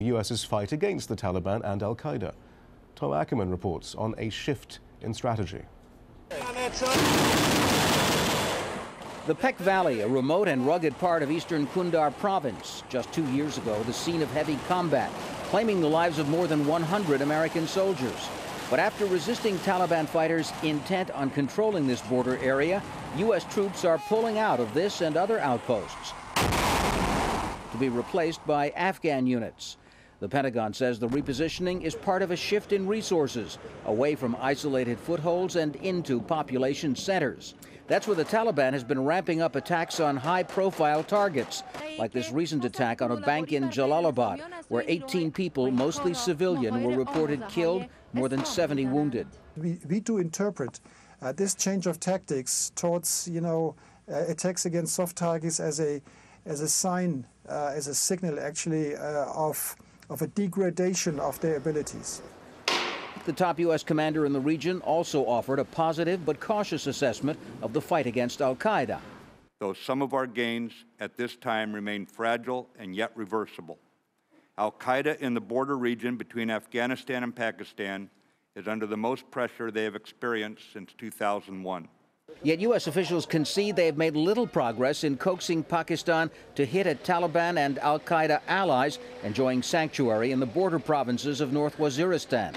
the U.S.'s fight against the Taliban and al-Qaeda. Tom Ackerman reports on a shift in strategy. The Peck Valley, a remote and rugged part of eastern Kundar province, just 2 years ago, the scene of heavy combat, claiming the lives of more than 100 American soldiers. But after resisting Taliban fighters intent on controlling this border area, U.S. troops are pulling out of this and other outposts to be replaced by Afghan units. The Pentagon says the repositioning is part of a shift in resources, away from isolated footholds and into population centers. That's where the Taliban has been ramping up attacks on high-profile targets, like this recent attack on a bank in Jalalabad, where 18 people, mostly civilian, were reported killed, more than 70 wounded. We do interpret this change of tactics towards, attacks against soft targets as a sign, as a signal, actually, of a degradation of their abilities. The top U.S. commander in the region also offered a positive but cautious assessment of the fight against al-Qaeda. Though some of our gains at this time remain fragile and yet reversible, al-Qaeda in the border region between Afghanistan and Pakistan is under the most pressure they have experienced since 2001. Yet U.S. officials concede they have made little progress in coaxing Pakistan to hit at Taliban and al-Qaeda allies enjoying sanctuary in the border provinces of North Waziristan.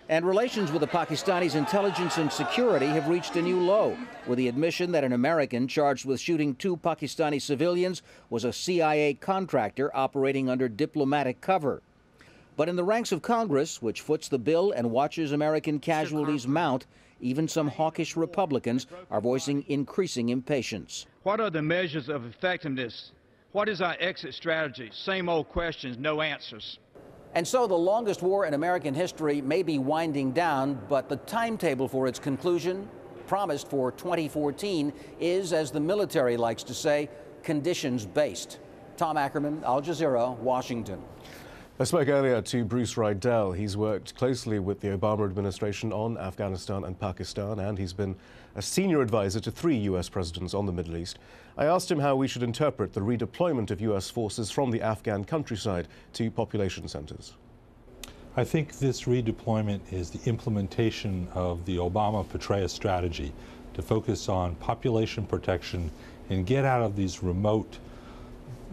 And relations with the Pakistanis' intelligence and security have reached a new low, with the admission that an American charged with shooting 2 Pakistani civilians was a CIA contractor operating under diplomatic cover. But in the ranks of Congress, which foots the bill and watches American casualties mount, even some hawkish Republicans are voicing increasing impatience. What are the measures of effectiveness? What is our exit strategy? Same old questions, no answers. And so the longest war in American history may be winding down, but the timetable for its conclusion, promised for 2014, is, as the military likes to say, conditions-based. Tom Ackerman, Al Jazeera, Washington. I spoke earlier to Bruce Rydell. He's worked closely with the Obama administration on Afghanistan and Pakistan, and he's been a senior advisor to 3 U.S. presidents on the Middle East. I asked him how we should interpret the redeployment of U.S. forces from the Afghan countryside to population centers. I think this redeployment is the implementation of the Obama-Petraeus strategy to focus on population protection and get out of these remote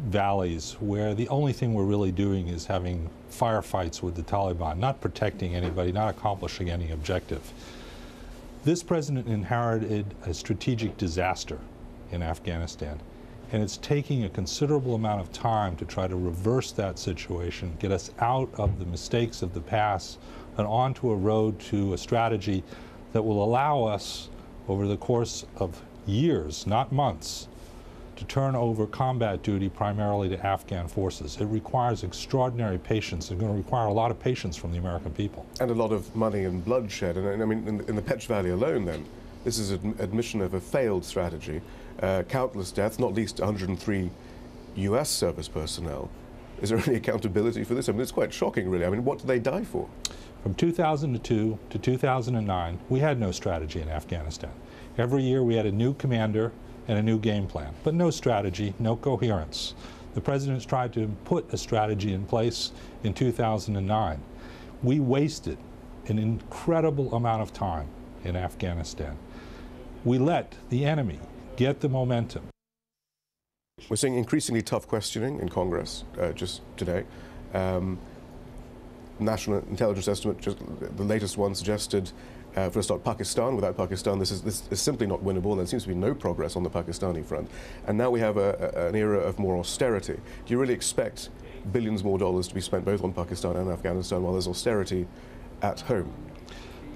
valleys where the only thing we're really doing is having firefights with the Taliban, not protecting anybody, not accomplishing any objective. This president inherited a strategic disaster in Afghanistan, and it's taking a considerable amount of time to try to reverse that situation, get us out of the mistakes of the past and onto a road to a strategy that will allow us over the course of years, not months, to turn over combat duty primarily to Afghan forces. It requires extraordinary patience. It's going to require a lot of patience from the American people. And a lot of money and bloodshed. And I mean, in the Peck Valley alone, then, this is an admission of a failed strategy. Countless deaths, not least 103 U.S. service personnel. Is there any accountability for this? I mean, it's quite shocking, really. I mean, what did they die for? From 2002 to 2009, we had no strategy in Afghanistan. Every year we had a new commander and a new game plan, but no strategy, no coherence. The president's tried to put a strategy in place in 2009. We wasted an incredible amount of time in Afghanistan. We let the enemy get the momentum. We're seeing increasingly tough questioning in Congress just today. National intelligence estimate, just the latest one, suggested for a start, Pakistan. Without Pakistan, this is simply not winnable. There seems to be no progress on the Pakistani front. And now we have an era of more austerity. Do you really expect billions more dollars to be spent both on Pakistan and Afghanistan while there's austerity at home?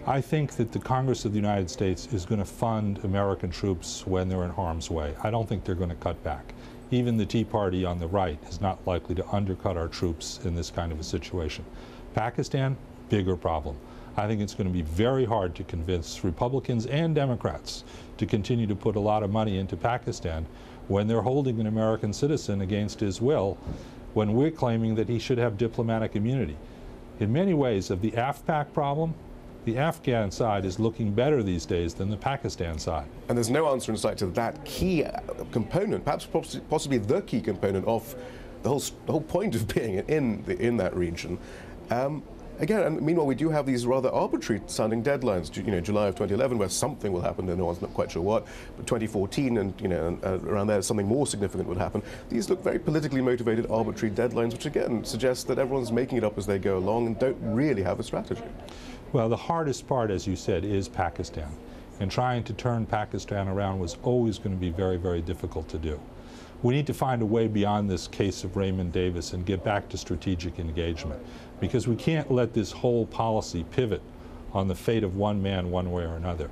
I think that the Congress of the United States is going to fund American troops when they're in harm's way. I don't think they're going to cut back. Even the Tea Party on the right is not likely to undercut our troops in this kind of a situation. Pakistan, bigger problem. I think it's going to be very hard to convince Republicans and Democrats to continue to put a lot of money into Pakistan when they're holding an American citizen against his will, when we're claiming that he should have diplomatic immunity. In many ways, of the AfPak problem, the Afghan side is looking better these days than the Pakistan side. And there's no answer in sight to that key component, perhaps possibly the key component of the whole point of being in that region. Again, and meanwhile, we do have these rather arbitrary-sounding deadlines. You know, July of 2011, where something will happen, and no one's not quite sure what. But 2014, and around there, something more significant would happen. These look very politically motivated, arbitrary deadlines, which again suggest that everyone's making it up as they go along and don't really have a strategy. Well, the hardest part, as you said, is Pakistan, and trying to turn Pakistan around was always going to be very, very difficult to do. We need to find a way beyond this case of Raymond Davis and get back to strategic engagement, because we can't let this whole policy pivot on the fate of one man one way or another.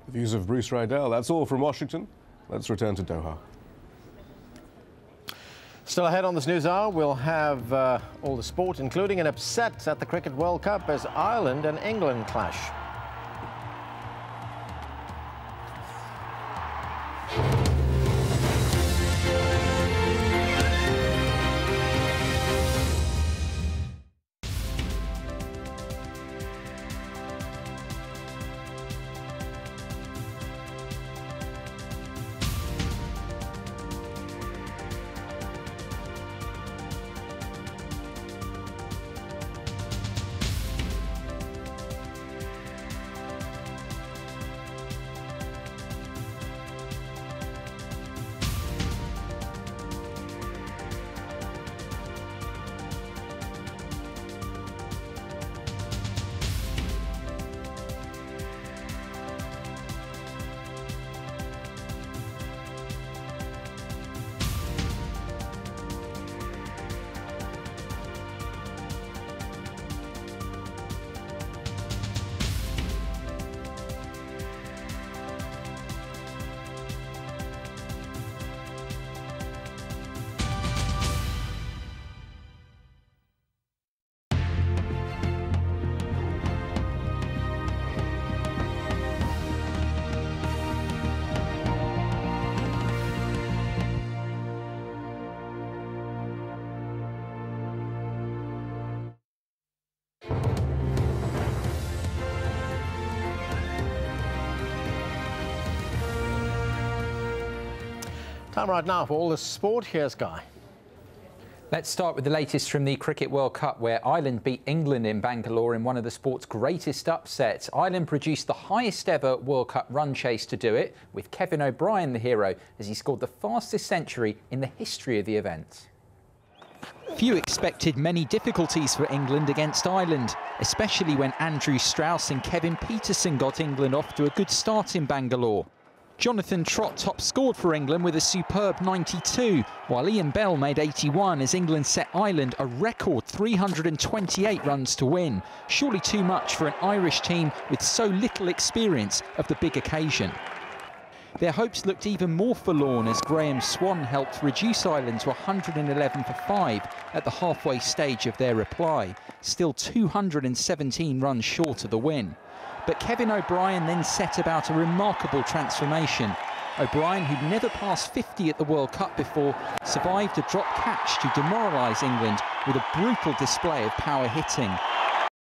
The views of Bruce Rydell. That's all from Washington. Let's return to Doha. Still ahead on this News Hour, we'll have all the sport, including an upset at the Cricket World Cup as Ireland and England clash. Time right now for all the sport. Here's Guy. Let's start with the latest from the Cricket World Cup, where Ireland beat England in Bangalore in one of the sport's greatest upsets. Ireland produced the highest ever World Cup run chase to do it, with Kevin O'Brien the hero, as he scored the fastest century in the history of the event. Few expected many difficulties for England against Ireland, especially when Andrew Strauss and Kevin Peterson got England off to a good start in Bangalore. Jonathan Trott top scored for England with a superb 92, while Ian Bell made 81 as England set Ireland a record 328 runs to win. Surely too much for an Irish team with so little experience of the big occasion. Their hopes looked even more forlorn as Graham Swan helped reduce Ireland to 111 for 5 at the halfway stage of their reply, still 217 runs short of the win. But Kevin O'Brien then set about a remarkable transformation. O'Brien, who'd never passed 50 at the World Cup before, survived a drop catch to demoralise England with a brutal display of power hitting.